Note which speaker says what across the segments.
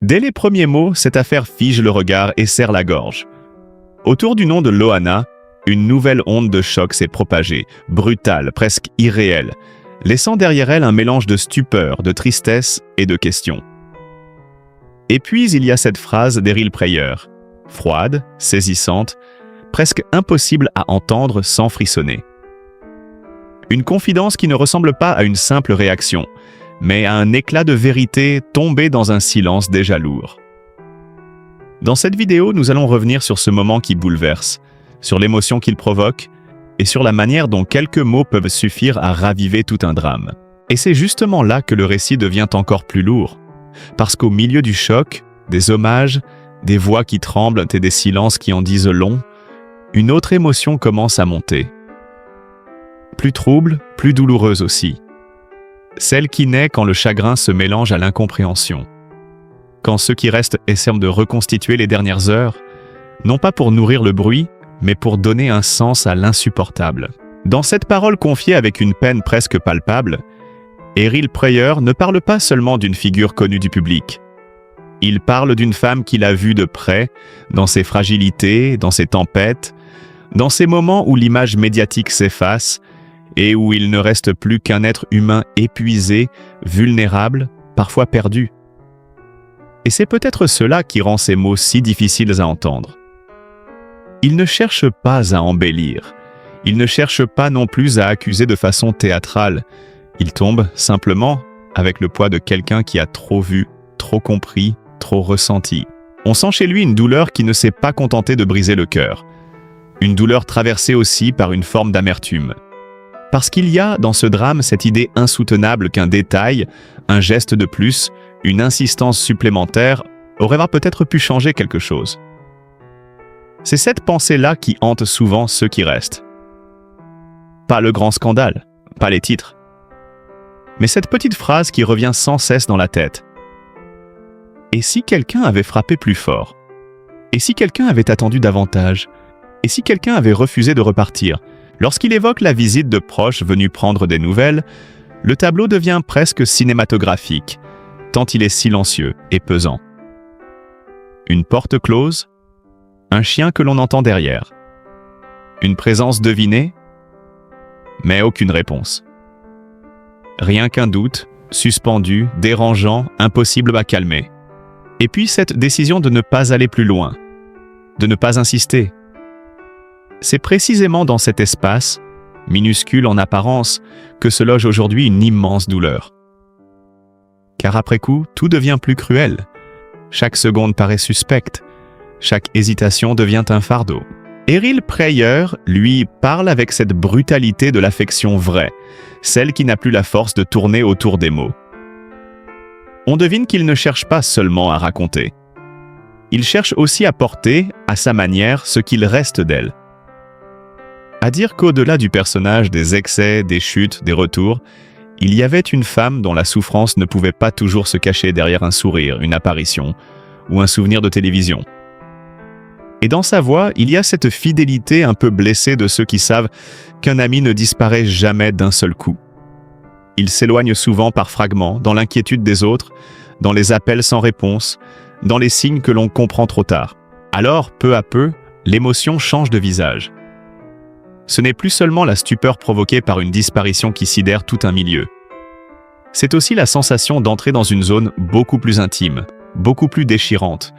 Speaker 1: Dès les premiers mots, cette affaire fige le regard et serre la gorge. Autour du nom de Loana, une nouvelle onde de choc s'est propagée, brutale, presque irréelle, laissant derrière elle un mélange de stupeur, de tristesse et de questions. Et puis il y a cette phrase d'Eryl Prayer, froide, saisissante, presque impossible à entendre sans frissonner. Une confidence qui ne ressemble pas à une simple réaction, mais à un éclat de vérité tombé dans un silence déjà lourd. Dans cette vidéo, nous allons revenir sur ce moment qui bouleverse, sur l'émotion qu'il provoque et sur la manière dont quelques mots peuvent suffire à raviver tout un drame. Et c'est justement là que le récit devient encore plus lourd, parce qu'au milieu du choc, des hommages, des voix qui tremblent et des silences qui en disent long, une autre émotion commence à monter. Plus trouble, plus douloureuse aussi. Celle qui naît quand le chagrin se mélange à l'incompréhension. Quand ceux qui restent essaient de reconstituer les dernières heures, non pas pour nourrir le bruit, mais pour donner un sens à l'insupportable. Dans cette parole confiée avec une peine presque palpable, Eryl Prayer ne parle pas seulement d'une figure connue du public. Il parle d'une femme qu'il a vue de près, dans ses fragilités, dans ses tempêtes, dans ces moments où l'image médiatique s'efface et où il ne reste plus qu'un être humain épuisé, vulnérable, parfois perdu. Et c'est peut-être cela qui rend ces mots si difficiles à entendre. Il ne cherche pas à embellir, il ne cherche pas non plus à accuser de façon théâtrale, il tombe simplement avec le poids de quelqu'un qui a trop vu, trop compris, trop ressenti. On sent chez lui une douleur qui ne s'est pas contentée de briser le cœur. Une douleur traversée aussi par une forme d'amertume. Parce qu'il y a dans ce drame cette idée insoutenable qu'un détail, un geste de plus, une insistance supplémentaire aurait peut-être pu changer quelque chose. C'est cette pensée-là qui hante souvent ceux qui restent. Pas le grand scandale, pas les titres, mais cette petite phrase qui revient sans cesse dans la tête. Et si quelqu'un avait frappé plus fort? Et si quelqu'un avait attendu davantage? Et si quelqu'un avait refusé de repartir? Lorsqu'il évoque la visite de proches venus prendre des nouvelles, le tableau devient presque cinématographique, tant il est silencieux et pesant. Une porte close, un chien que l'on entend derrière. Une présence devinée, mais aucune réponse. Rien qu'un doute, suspendu, dérangeant, impossible à calmer. Et puis cette décision de ne pas aller plus loin, de ne pas insister. C'est précisément dans cet espace, minuscule en apparence, que se loge aujourd'hui une immense douleur. Car après coup, tout devient plus cruel. Chaque seconde paraît suspecte. Chaque hésitation devient un fardeau. Eryl Prayer, lui, parle avec cette brutalité de l'affection vraie, celle qui n'a plus la force de tourner autour des mots. On devine qu'il ne cherche pas seulement à raconter. Il cherche aussi à porter, à sa manière, ce qu'il reste d'elle. À dire qu'au-delà du personnage, des excès, des chutes, des retours, il y avait une femme dont la souffrance ne pouvait pas toujours se cacher derrière un sourire, une apparition ou un souvenir de télévision. Et dans sa voix, il y a cette fidélité un peu blessée de ceux qui savent qu'un ami ne disparaît jamais d'un seul coup. Il s'éloigne souvent par fragments, dans l'inquiétude des autres, dans les appels sans réponse, dans les signes que l'on comprend trop tard. Alors, peu à peu, l'émotion change de visage. Ce n'est plus seulement la stupeur provoquée par une disparition qui sidère tout un milieu. C'est aussi la sensation d'entrer dans une zone beaucoup plus intime, beaucoup plus déchirante,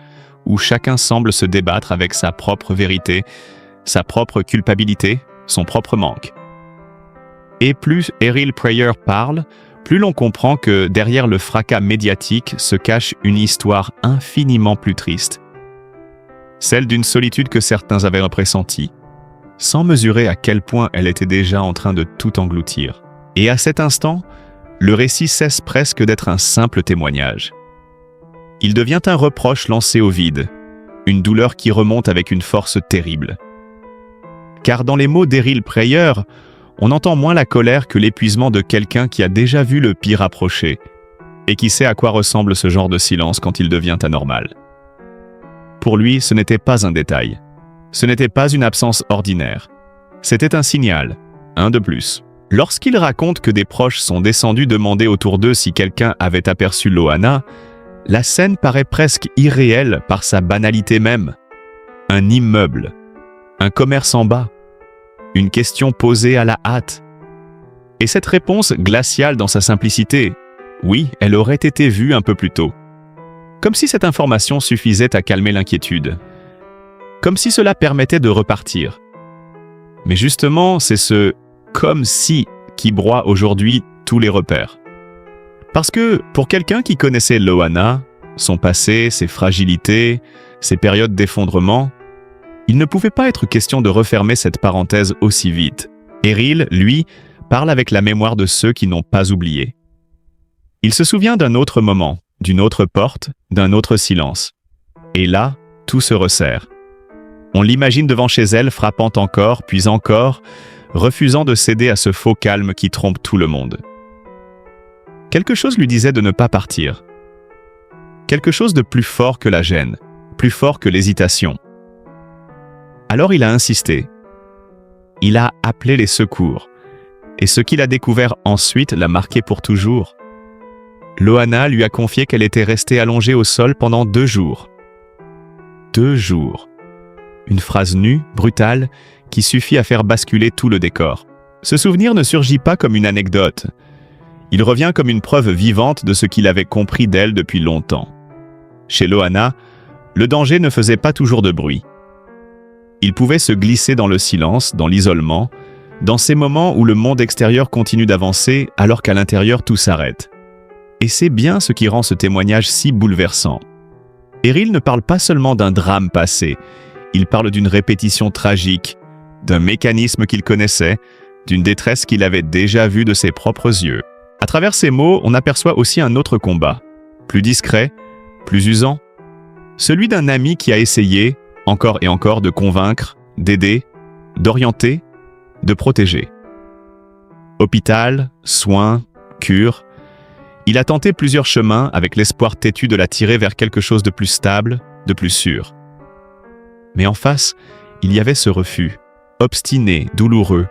Speaker 1: où chacun semble se débattre avec sa propre vérité, sa propre culpabilité, son propre manque. Et plus Eryl Prayer parle, plus l'on comprend que derrière le fracas médiatique se cache une histoire infiniment plus triste. Celle d'une solitude que certains avaient pressentie, sans mesurer à quel point elle était déjà en train de tout engloutir. Et à cet instant, le récit cesse presque d'être un simple témoignage. Il devient un reproche lancé au vide, une douleur qui remonte avec une force terrible. Car dans les mots d'Eryl Prayer, on entend moins la colère que l'épuisement de quelqu'un qui a déjà vu le pire approcher et qui sait à quoi ressemble ce genre de silence quand il devient anormal. Pour lui, ce n'était pas un détail. Ce n'était pas une absence ordinaire. C'était un signal, un de plus. Lorsqu'il raconte que des proches sont descendus demander autour d'eux si quelqu'un avait aperçu Loana, La scène paraît presque irréelle par sa banalité même. Un immeuble, un commerce en bas, une question posée à la hâte. Et cette réponse glaciale dans sa simplicité, oui, elle aurait été vue un peu plus tôt. Comme si cette information suffisait à calmer l'inquiétude. Comme si cela permettait de repartir. Mais justement, c'est ce « comme si » qui broie aujourd'hui tous les repères. Parce que, pour quelqu'un qui connaissait Loana, son passé, ses fragilités, ses périodes d'effondrement, il ne pouvait pas être question de refermer cette parenthèse aussi vite. Eryl, lui, parle avec la mémoire de ceux qui n'ont pas oublié. Il se souvient d'un autre moment, d'une autre porte, d'un autre silence. Et là, tout se resserre. On l'imagine devant chez elle, frappant encore, puis encore, refusant de céder à ce faux calme qui trompe tout le monde. Quelque chose lui disait de ne pas partir. Quelque chose de plus fort que la gêne, plus fort que l'hésitation. Alors il a insisté. Il a appelé les secours. Et ce qu'il a découvert ensuite l'a marqué pour toujours. Loana lui a confié qu'elle était restée allongée au sol pendant 2 jours. 2 jours. Une phrase nue, brutale, qui suffit à faire basculer tout le décor. Ce souvenir ne surgit pas comme une anecdote. Il revient comme une preuve vivante de ce qu'il avait compris d'elle depuis longtemps. Chez Loana, le danger ne faisait pas toujours de bruit. Il pouvait se glisser dans le silence, dans l'isolement, dans ces moments où le monde extérieur continue d'avancer alors qu'à l'intérieur tout s'arrête. Et c'est bien ce qui rend ce témoignage si bouleversant. Eryl ne parle pas seulement d'un drame passé, il parle d'une répétition tragique, d'un mécanisme qu'il connaissait, d'une détresse qu'il avait déjà vue de ses propres yeux. À travers ces mots, on aperçoit aussi un autre combat, plus discret, plus usant, celui d'un ami qui a essayé, encore et encore, de convaincre, d'aider, d'orienter, de protéger. Hôpital, soins, cure, il a tenté plusieurs chemins avec l'espoir têtu de la tirer vers quelque chose de plus stable, de plus sûr. Mais en face, il y avait ce refus, obstiné, douloureux,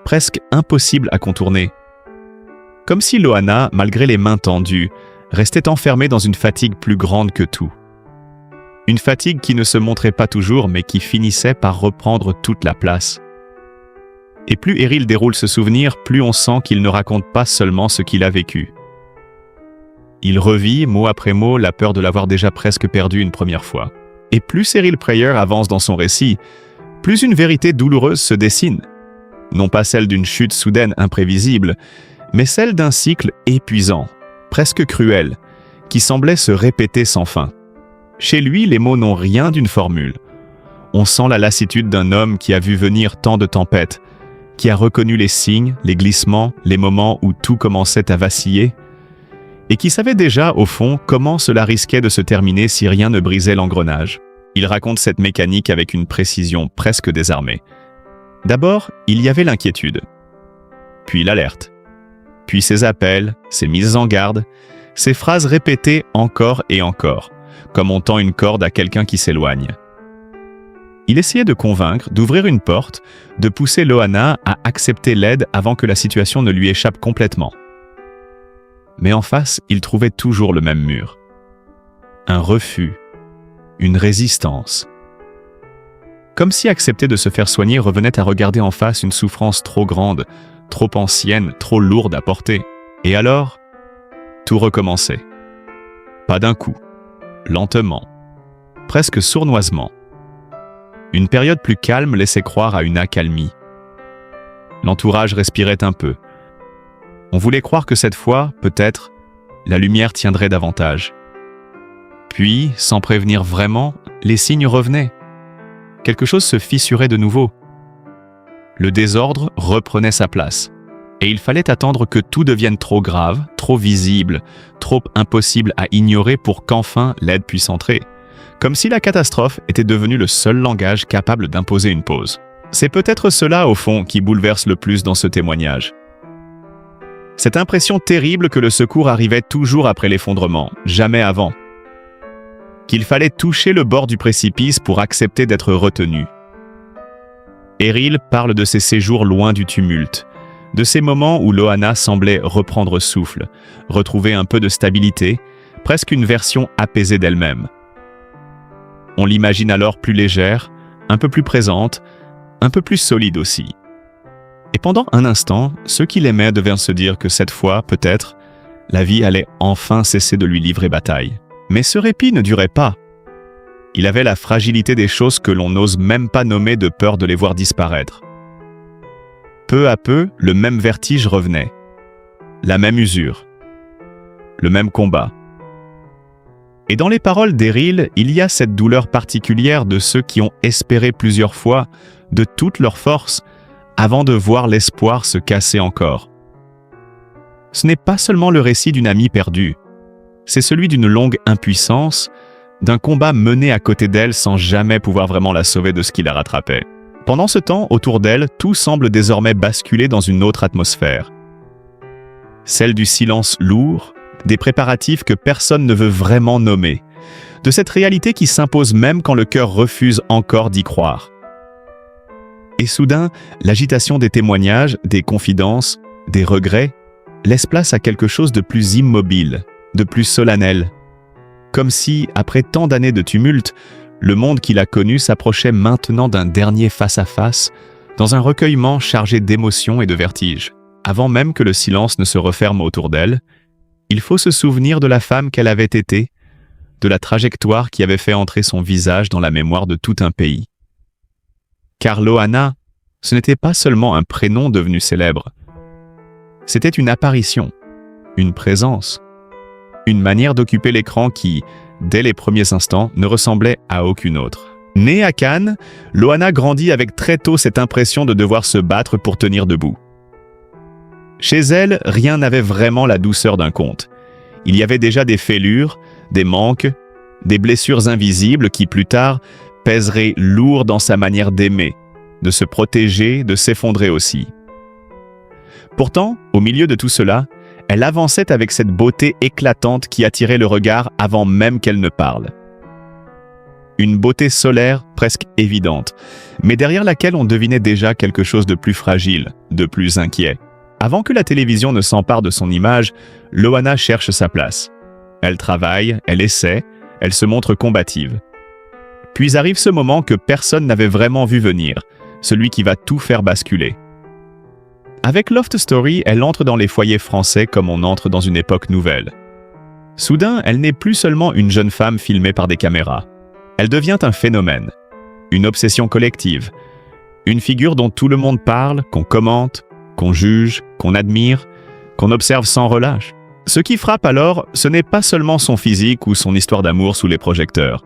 Speaker 1: presque impossible à contourner. Comme si Loana, malgré les mains tendues, restait enfermée dans une fatigue plus grande que tout. Une fatigue qui ne se montrait pas toujours, mais qui finissait par reprendre toute la place. Et plus Eryl déroule ce souvenir, plus on sent qu'il ne raconte pas seulement ce qu'il a vécu. Il revit, mot après mot, la peur de l'avoir déjà presque perdu une première fois. Et plus Eryl Prayer avance dans son récit, plus une vérité douloureuse se dessine. Non pas celle d'une chute soudaine imprévisible, mais celle d'un cycle épuisant, presque cruel, qui semblait se répéter sans fin. Chez lui, les mots n'ont rien d'une formule. On sent la lassitude d'un homme qui a vu venir tant de tempêtes, qui a reconnu les signes, les glissements, les moments où tout commençait à vaciller, et qui savait déjà, au fond, comment cela risquait de se terminer si rien ne brisait l'engrenage. Il raconte cette mécanique avec une précision presque désarmée. D'abord, il y avait l'inquiétude, puis l'alerte, puis ses appels, ses mises en garde, ces phrases répétées encore et encore, comme on tend une corde à quelqu'un qui s'éloigne. Il essayait de convaincre, d'ouvrir une porte, de pousser Loana à accepter l'aide avant que la situation ne lui échappe complètement. Mais en face, il trouvait toujours le même mur. Un refus, une résistance. Comme si accepter de se faire soigner revenait à regarder en face une souffrance trop grande, trop ancienne, trop lourde à porter. Et alors, tout recommençait. Pas d'un coup, lentement, presque sournoisement. Une période plus calme laissait croire à une accalmie. L'entourage respirait un peu. On voulait croire que cette fois, peut-être, la lumière tiendrait davantage. Puis, sans prévenir vraiment, les signes revenaient. Quelque chose se fissurait de nouveau. Le désordre reprenait sa place. Et il fallait attendre que tout devienne trop grave, trop visible, trop impossible à ignorer pour qu'enfin l'aide puisse entrer. Comme si la catastrophe était devenue le seul langage capable d'imposer une pause. C'est peut-être cela, au fond, qui bouleverse le plus dans ce témoignage. Cette impression terrible que le secours arrivait toujours après l'effondrement, jamais avant. Qu'il fallait toucher le bord du précipice pour accepter d'être retenu. Eryl parle de ses séjours loin du tumulte, de ces moments où Loana semblait reprendre souffle, retrouver un peu de stabilité, presque une version apaisée d'elle-même. On l'imagine alors plus légère, un peu plus présente, un peu plus solide aussi. Et pendant un instant, ceux qui l'aimaient devaient se dire que cette fois, peut-être, la vie allait enfin cesser de lui livrer bataille. Mais ce répit ne durait pas. Il avait la fragilité des choses que l'on n'ose même pas nommer de peur de les voir disparaître. Peu à peu, le même vertige revenait, la même usure, le même combat. Et dans les paroles d'Eril, il y a cette douleur particulière de ceux qui ont espéré plusieurs fois, de toute leur force, avant de voir l'espoir se casser encore. Ce n'est pas seulement le récit d'une amie perdue, c'est celui d'une longue impuissance, d'un combat mené à côté d'elle sans jamais pouvoir vraiment la sauver de ce qui la rattrapait. Pendant ce temps, autour d'elle, tout semble désormais basculer dans une autre atmosphère. Celle du silence lourd, des préparatifs que personne ne veut vraiment nommer, de cette réalité qui s'impose même quand le cœur refuse encore d'y croire. Et soudain, l'agitation des témoignages, des confidences, des regrets, laisse place à quelque chose de plus immobile, de plus solennel. Comme si, après tant d'années de tumulte, le monde qu'il a connu s'approchait maintenant d'un dernier face-à-face, dans un recueillement chargé d'émotions et de vertige. Avant même que le silence ne se referme autour d'elle, il faut se souvenir de la femme qu'elle avait été, de la trajectoire qui avait fait entrer son visage dans la mémoire de tout un pays. Car Loana, ce n'était pas seulement un prénom devenu célèbre. C'était une apparition, une présence, une manière d'occuper l'écran qui, dès les premiers instants, ne ressemblait à aucune autre. Née à Cannes, Loana grandit avec très tôt cette impression de devoir se battre pour tenir debout. Chez elle, rien n'avait vraiment la douceur d'un conte. Il y avait déjà des fêlures, des manques, des blessures invisibles qui, plus tard, pèseraient lourd dans sa manière d'aimer, de se protéger, de s'effondrer aussi. Pourtant, au milieu de tout cela, elle avançait avec cette beauté éclatante qui attirait le regard avant même qu'elle ne parle. Une beauté solaire presque évidente, mais derrière laquelle on devinait déjà quelque chose de plus fragile, de plus inquiet. Avant que la télévision ne s'empare de son image, Loana cherche sa place. Elle travaille, elle essaie, elle se montre combative. Puis arrive ce moment que personne n'avait vraiment vu venir, celui qui va tout faire basculer. Avec Loft Story, elle entre dans les foyers français comme on entre dans une époque nouvelle. Soudain, elle n'est plus seulement une jeune femme filmée par des caméras. Elle devient un phénomène, une obsession collective, une figure dont tout le monde parle, qu'on commente, qu'on juge, qu'on admire, qu'on observe sans relâche. Ce qui frappe alors, ce n'est pas seulement son physique ou son histoire d'amour sous les projecteurs.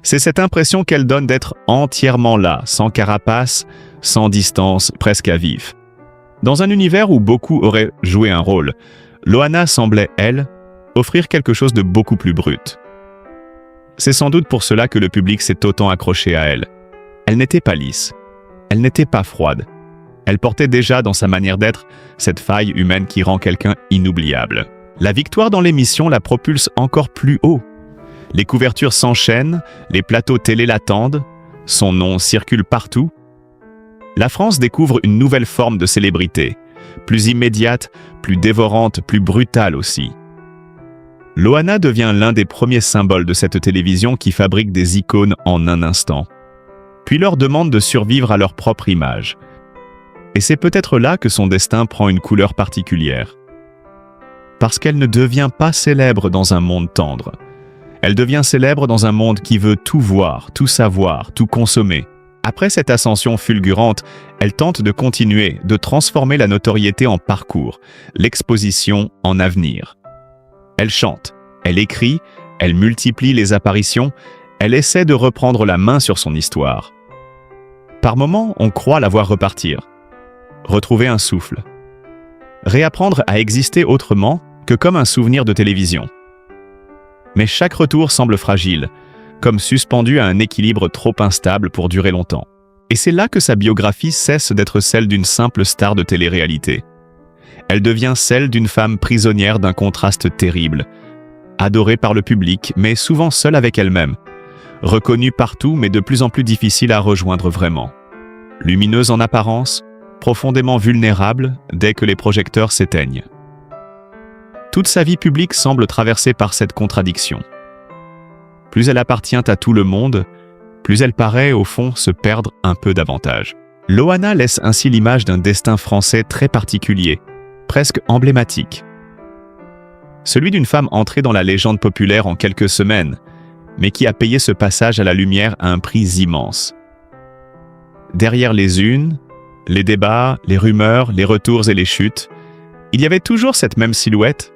Speaker 1: C'est cette impression qu'elle donne d'être entièrement là, sans carapace, sans distance, presque à vif. Dans un univers où beaucoup auraient joué un rôle, Loana semblait, elle, offrir quelque chose de beaucoup plus brut. C'est sans doute pour cela que le public s'est autant accroché à elle. Elle n'était pas lisse, elle n'était pas froide. Elle portait déjà dans sa manière d'être cette faille humaine qui rend quelqu'un inoubliable. La victoire dans l'émission la propulse encore plus haut. Les couvertures s'enchaînent, les plateaux télé l'attendent, son nom circule partout. La France découvre une nouvelle forme de célébrité, plus immédiate, plus dévorante, plus brutale aussi. Loana devient l'un des premiers symboles de cette télévision qui fabrique des icônes en un instant, puis leur demande de survivre à leur propre image. Et c'est peut-être là que son destin prend une couleur particulière. Parce qu'elle ne devient pas célèbre dans un monde tendre. Elle devient célèbre dans un monde qui veut tout voir, tout savoir, tout consommer. Après cette ascension fulgurante, elle tente de continuer, de transformer la notoriété en parcours, l'exposition en avenir. Elle chante, elle écrit, elle multiplie les apparitions, elle essaie de reprendre la main sur son histoire. Par moments, on croit la voir repartir, retrouver un souffle, réapprendre à exister autrement que comme un souvenir de télévision. Mais chaque retour semble fragile, comme suspendu à un équilibre trop instable pour durer longtemps. Et c'est là que sa biographie cesse d'être celle d'une simple star de télé-réalité. Elle devient celle d'une femme prisonnière d'un contraste terrible, adorée par le public, mais souvent seule avec elle-même, reconnue partout, mais de plus en plus difficile à rejoindre vraiment. Lumineuse en apparence, profondément vulnérable dès que les projecteurs s'éteignent. Toute sa vie publique semble traversée par cette contradiction. Plus elle appartient à tout le monde, plus elle paraît, au fond, se perdre un peu davantage. Loana laisse ainsi l'image d'un destin français très particulier, presque emblématique. Celui d'une femme entrée dans la légende populaire en quelques semaines, mais qui a payé ce passage à la lumière à un prix immense. Derrière les unes, les débats, les rumeurs, les retours et les chutes, il y avait toujours cette même silhouette,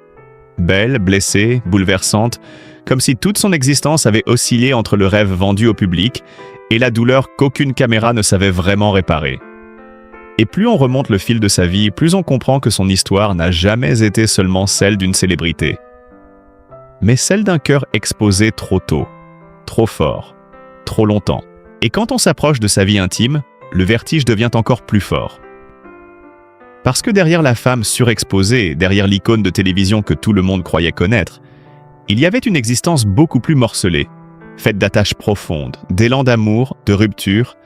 Speaker 1: belle, blessée, bouleversante, comme si toute son existence avait oscillé entre le rêve vendu au public et la douleur qu'aucune caméra ne savait vraiment réparer. Et plus on remonte le fil de sa vie, plus on comprend que son histoire n'a jamais été seulement celle d'une célébrité, mais celle d'un cœur exposé trop tôt, trop fort, trop longtemps. Et quand on s'approche de sa vie intime, le vertige devient encore plus fort. Parce que derrière la femme surexposée, derrière l'icône de télévision que tout le monde croyait connaître, il y avait une existence beaucoup plus morcelée, faite d'attaches profondes, d'élans d'amour, de ruptures,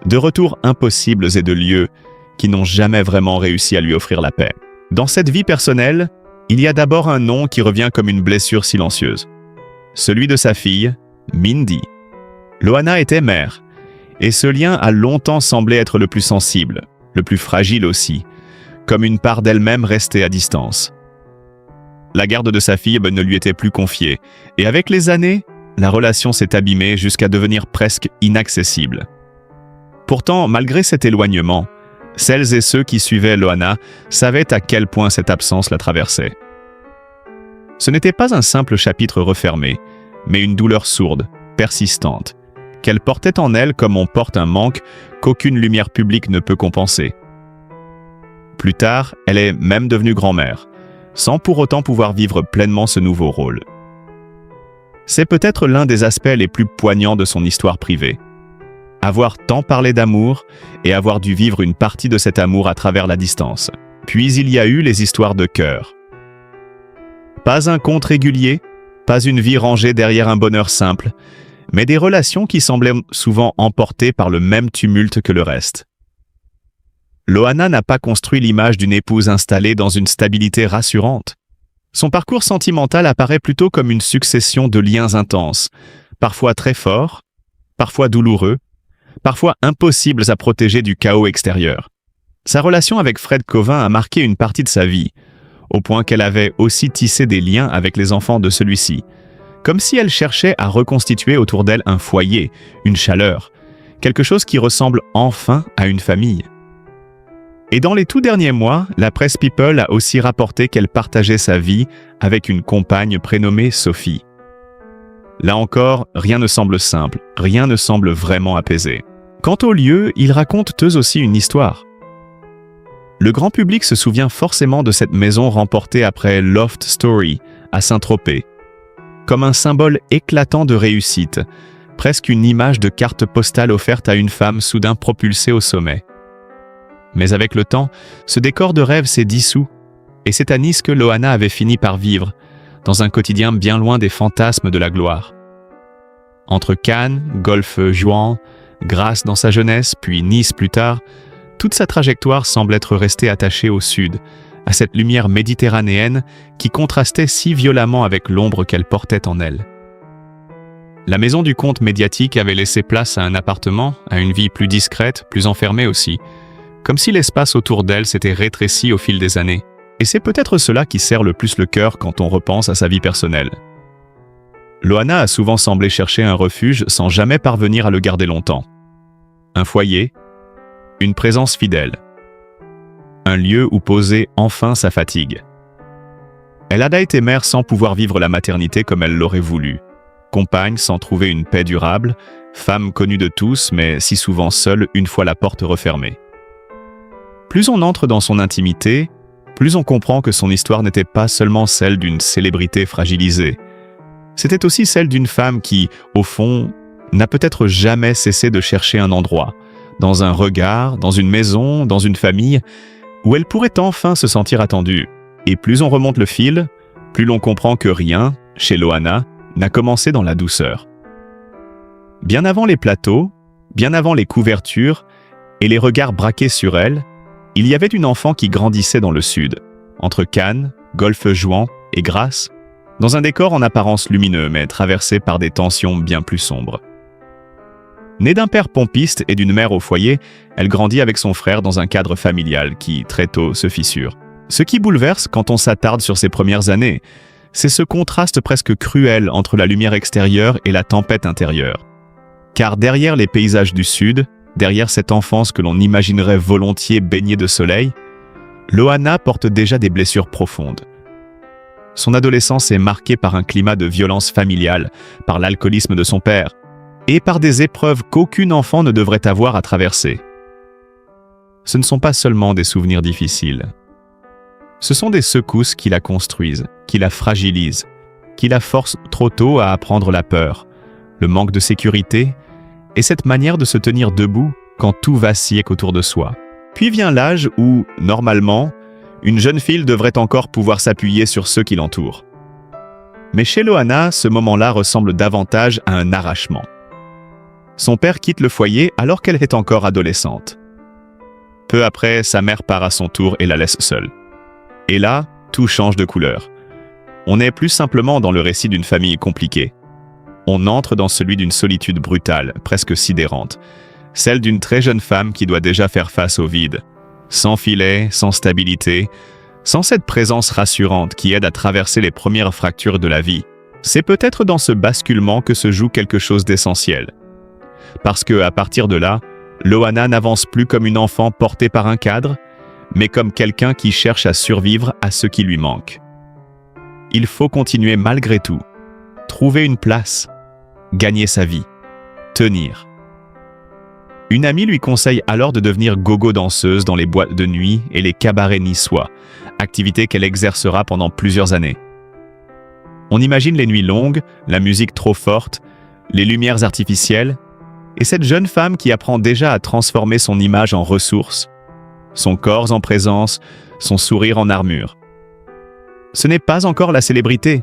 Speaker 1: de retours impossibles et de lieux qui n'ont jamais vraiment réussi à lui offrir la paix. Dans cette vie personnelle, il y a d'abord un nom qui revient comme une blessure silencieuse. Celui de sa fille, Mindy. Loana était mère, et ce lien a longtemps semblé être le plus sensible, le plus fragile aussi, comme une part d'elle-même restée à distance. La garde de sa fille ne lui était plus confiée, et avec les années, la relation s'est abîmée jusqu'à devenir presque inaccessible. Pourtant, malgré cet éloignement, celles et ceux qui suivaient Loana savaient à quel point cette absence la traversait. Ce n'était pas un simple chapitre refermé, mais une douleur sourde, persistante, qu'elle portait en elle comme on porte un manque qu'aucune lumière publique ne peut compenser. Plus tard, elle est même devenue grand-mère, sans pour autant pouvoir vivre pleinement ce nouveau rôle. C'est peut-être l'un des aspects les plus poignants de son histoire privée. Avoir tant parlé d'amour et avoir dû vivre une partie de cet amour à travers la distance. Puis il y a eu les histoires de cœur. Pas un conte régulier, pas une vie rangée derrière un bonheur simple, mais des relations qui semblaient souvent emportées par le même tumulte que le reste. Loana n'a pas construit l'image d'une épouse installée dans une stabilité rassurante. Son parcours sentimental apparaît plutôt comme une succession de liens intenses, parfois très forts, parfois douloureux, parfois impossibles à protéger du chaos extérieur. Sa relation avec Fred Covin a marqué une partie de sa vie, au point qu'elle avait aussi tissé des liens avec les enfants de celui-ci, comme si elle cherchait à reconstituer autour d'elle un foyer, une chaleur, quelque chose qui ressemble enfin à une famille. Et dans les tout derniers mois, la presse People a aussi rapporté qu'elle partageait sa vie avec une compagne prénommée Sophie. Là encore, rien ne semble simple, rien ne semble vraiment apaisé. Quant aux lieux, ils racontent eux aussi une histoire. Le grand public se souvient forcément de cette maison remportée après Loft Story à Saint-Tropez, comme un symbole éclatant de réussite, presque une image de carte postale offerte à une femme soudain propulsée au sommet. Mais avec le temps, ce décor de rêve s'est dissous, et c'est à Nice que Loana avait fini par vivre, dans un quotidien bien loin des fantasmes de la gloire. Entre Cannes, Golfe-Juan, Grasse dans sa jeunesse, puis Nice plus tard, toute sa trajectoire semble être restée attachée au sud, à cette lumière méditerranéenne qui contrastait si violemment avec l'ombre qu'elle portait en elle. La maison du comte médiatique avait laissé place à un appartement, à une vie plus discrète, plus enfermée aussi, comme si l'espace autour d'elle s'était rétréci au fil des années. Et c'est peut-être cela qui serre le plus le cœur quand on repense à sa vie personnelle. Loana a souvent semblé chercher un refuge sans jamais parvenir à le garder longtemps. Un foyer, une présence fidèle, un lieu où poser enfin sa fatigue. Elle a été mère sans pouvoir vivre la maternité comme elle l'aurait voulu, compagne sans trouver une paix durable, femme connue de tous mais si souvent seule une fois la porte refermée. Plus on entre dans son intimité, plus on comprend que son histoire n'était pas seulement celle d'une célébrité fragilisée. C'était aussi celle d'une femme qui, au fond, n'a peut-être jamais cessé de chercher un endroit, dans un regard, dans une maison, dans une famille, où elle pourrait enfin se sentir attendue. Et plus on remonte le fil, plus l'on comprend que rien, chez Loana, n'a commencé dans la douceur. Bien avant les plateaux, bien avant les couvertures et les regards braqués sur elle, il y avait une enfant qui grandissait dans le sud, entre Cannes, Golfe-Juan et grâce, dans un décor en apparence lumineux mais traversé par des tensions bien plus sombres. Née d'un père pompiste et d'une mère au foyer, elle grandit avec son frère dans un cadre familial qui, très tôt, se fissure. Ce qui bouleverse quand on s'attarde sur ses premières années, c'est ce contraste presque cruel entre la lumière extérieure et la tempête intérieure. Car derrière les paysages du Sud, derrière cette enfance que l'on imaginerait volontiers baignée de soleil, Loana porte déjà des blessures profondes. Son adolescence est marquée par un climat de violence familiale, par l'alcoolisme de son père, et par des épreuves qu'aucun enfant ne devrait avoir à traverser. Ce ne sont pas seulement des souvenirs difficiles. Ce sont des secousses qui la construisent, qui la fragilisent, qui la forcent trop tôt à apprendre la peur, le manque de sécurité et cette manière de se tenir debout quand tout vacille autour de soi. Puis vient l'âge où, normalement, une jeune fille devrait encore pouvoir s'appuyer sur ceux qui l'entourent. Mais chez Loana, ce moment-là ressemble davantage à un arrachement. Son père quitte le foyer alors qu'elle est encore adolescente. Peu après, sa mère part à son tour et la laisse seule. Et là, tout change de couleur. On n'est plus simplement dans le récit d'une famille compliquée. On entre dans celui d'une solitude brutale, presque sidérante. Celle d'une très jeune femme qui doit déjà faire face au vide. Sans filet, sans stabilité, sans cette présence rassurante qui aide à traverser les premières fractures de la vie. C'est peut-être dans ce basculement que se joue quelque chose d'essentiel. Parce que, à partir de là, Loana n'avance plus comme une enfant portée par un cadre, mais comme quelqu'un qui cherche à survivre à ce qui lui manque. Il faut continuer malgré tout, trouver une place, gagner sa vie, tenir. Une amie lui conseille alors de devenir gogo danseuse dans les boîtes de nuit et les cabarets niçois, activité qu'elle exercera pendant plusieurs années. On imagine les nuits longues, la musique trop forte, les lumières artificielles, et cette jeune femme qui apprend déjà à transformer son image en ressources, son corps en présence, son sourire en armure. Ce n'est pas encore la célébrité,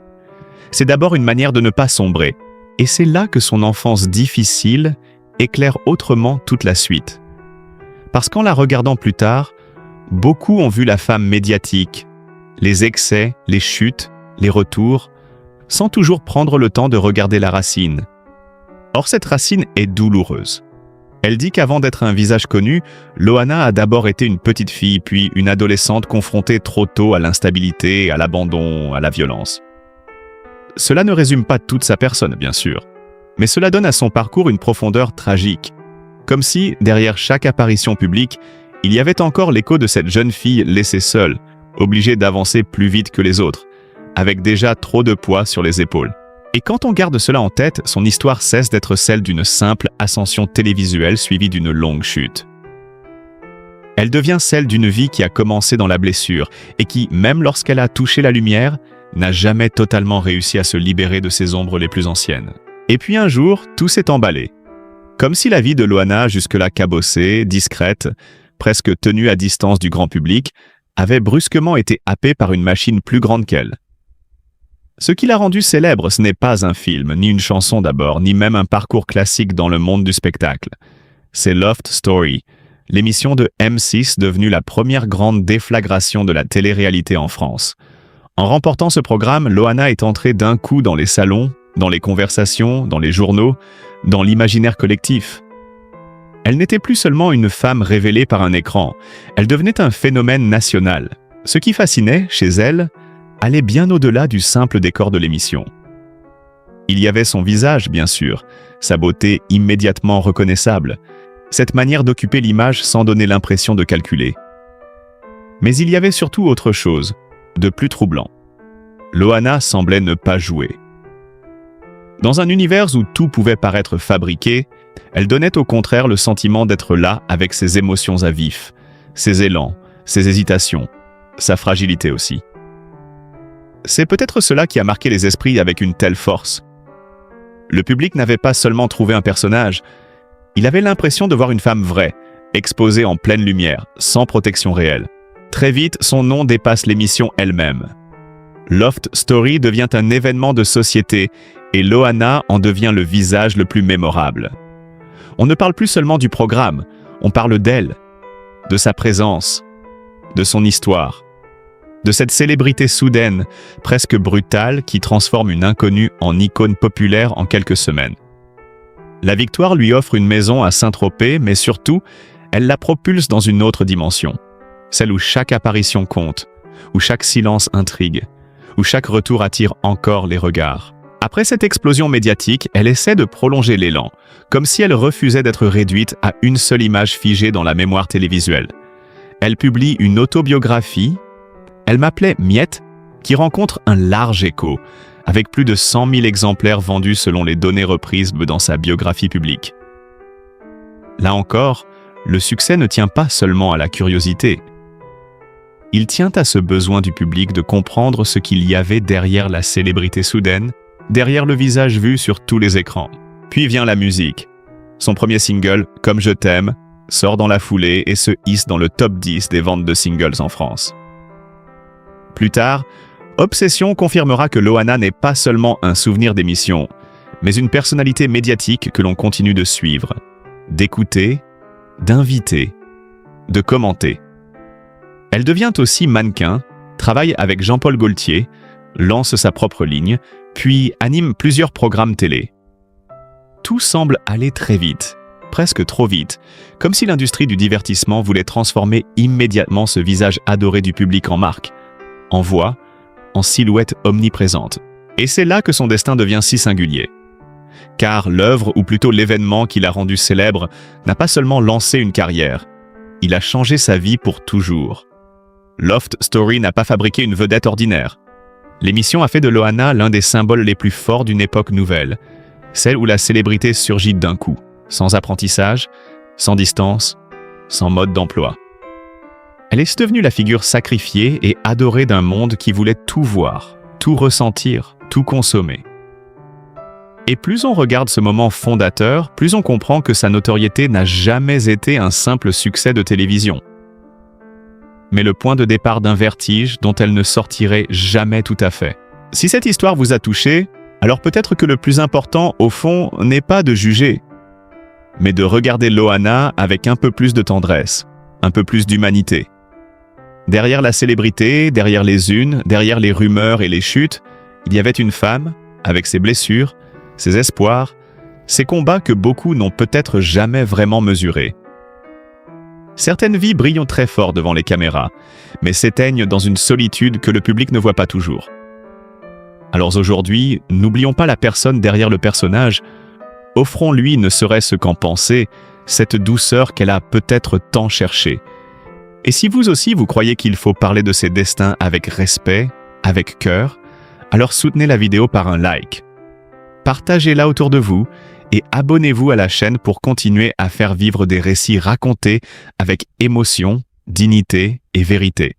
Speaker 1: c'est d'abord une manière de ne pas sombrer, et c'est là que son enfance difficile éclaire autrement toute la suite. Parce qu'en la regardant plus tard, beaucoup ont vu la femme médiatique, les excès, les chutes, les retours, sans toujours prendre le temps de regarder la racine. Or, cette racine est douloureuse. Elle dit qu'avant d'être un visage connu, Loana a d'abord été une petite fille, puis une adolescente confrontée trop tôt à l'instabilité, à l'abandon, à la violence. Cela ne résume pas toute sa personne, bien sûr, mais cela donne à son parcours une profondeur tragique. Comme si, derrière chaque apparition publique, il y avait encore l'écho de cette jeune fille laissée seule, obligée d'avancer plus vite que les autres, avec déjà trop de poids sur les épaules. Et quand on garde cela en tête, son histoire cesse d'être celle d'une simple ascension télévisuelle suivie d'une longue chute. Elle devient celle d'une vie qui a commencé dans la blessure et qui, même lorsqu'elle a touché la lumière, n'a jamais totalement réussi à se libérer de ses ombres les plus anciennes. Et puis un jour, tout s'est emballé. Comme si la vie de Loana, jusque-là cabossée, discrète, presque tenue à distance du grand public, avait brusquement été happée par une machine plus grande qu'elle. Ce qui l'a rendue célèbre, ce n'est pas un film, ni une chanson d'abord, ni même un parcours classique dans le monde du spectacle. C'est Loft Story, l'émission de M6 devenue la première grande déflagration de la télé-réalité en France. En remportant ce programme, Loana est entrée d'un coup dans les salons, dans les conversations, dans les journaux, dans l'imaginaire collectif. Elle n'était plus seulement une femme révélée par un écran, elle devenait un phénomène national. Ce qui fascinait, chez elle, allait bien au-delà du simple décor de l'émission. Il y avait son visage, bien sûr, sa beauté immédiatement reconnaissable, cette manière d'occuper l'image sans donner l'impression de calculer. Mais il y avait surtout autre chose, de plus troublant. Loana semblait ne pas jouer. Dans un univers où tout pouvait paraître fabriqué, elle donnait au contraire le sentiment d'être là avec ses émotions à vif, ses élans, ses hésitations, sa fragilité aussi. C'est peut-être cela qui a marqué les esprits avec une telle force. Le public n'avait pas seulement trouvé un personnage, il avait l'impression de voir une femme vraie, exposée en pleine lumière, sans protection réelle. Très vite, son nom dépasse l'émission elle-même. Loft Story devient un événement de société et Loana en devient le visage le plus mémorable. On ne parle plus seulement du programme, on parle d'elle, de sa présence, de son histoire, de cette célébrité soudaine, presque brutale, qui transforme une inconnue en icône populaire en quelques semaines. La victoire lui offre une maison à Saint-Tropez, mais surtout, elle la propulse dans une autre dimension, celle où chaque apparition compte, où chaque silence intrigue, où chaque retour attire encore les regards. Après cette explosion médiatique, elle essaie de prolonger l'élan, comme si elle refusait d'être réduite à une seule image figée dans la mémoire télévisuelle. Elle publie une autobiographie, Elle m'appelait Miette, qui rencontre un large écho, avec plus de 100 000 exemplaires vendus selon les données reprises dans sa biographie publique. Là encore, le succès ne tient pas seulement à la curiosité. Il tient à ce besoin du public de comprendre ce qu'il y avait derrière la célébrité soudaine, derrière le visage vu sur tous les écrans. Puis vient la musique. Son premier single, Comme je t'aime, sort dans la foulée et se hisse dans le top 10 des ventes de singles en France. Plus tard, Obsession confirmera que Loana n'est pas seulement un souvenir d'émission, mais une personnalité médiatique que l'on continue de suivre, d'écouter, d'inviter, de commenter. Elle devient aussi mannequin, travaille avec Jean-Paul Gaultier, lance sa propre ligne, puis anime plusieurs programmes télé. Tout semble aller très vite, presque trop vite, comme si l'industrie du divertissement voulait transformer immédiatement ce visage adoré du public en marque, en voix, en silhouette omniprésente. Et c'est là que son destin devient si singulier. Car l'œuvre, ou plutôt l'événement qui l'a rendu célèbre, n'a pas seulement lancé une carrière, il a changé sa vie pour toujours. Loft Story n'a pas fabriqué une vedette ordinaire. L'émission a fait de Loana l'un des symboles les plus forts d'une époque nouvelle, celle où la célébrité surgit d'un coup, sans apprentissage, sans distance, sans mode d'emploi. Elle est devenue la figure sacrifiée et adorée d'un monde qui voulait tout voir, tout ressentir, tout consommer. Et plus on regarde ce moment fondateur, plus on comprend que sa notoriété n'a jamais été un simple succès de télévision, mais le point de départ d'un vertige dont elle ne sortirait jamais tout à fait. Si cette histoire vous a touché, alors peut-être que le plus important, au fond, n'est pas de juger, mais de regarder Loana avec un peu plus de tendresse, un peu plus d'humanité. Derrière la célébrité, derrière les unes, derrière les rumeurs et les chutes, il y avait une femme, avec ses blessures, ses espoirs, ses combats que beaucoup n'ont peut-être jamais vraiment mesurés. Certaines vies brillent très fort devant les caméras, mais s'éteignent dans une solitude que le public ne voit pas toujours. Alors aujourd'hui, n'oublions pas la personne derrière le personnage, offrons-lui ne serait-ce qu'en pensée, cette douceur qu'elle a peut-être tant cherchée. Et si vous aussi vous croyez qu'il faut parler de ses destins avec respect, avec cœur, alors soutenez la vidéo par un like. Partagez-la autour de vous et abonnez-vous à la chaîne pour continuer à faire vivre des récits racontés avec émotion, dignité et vérité.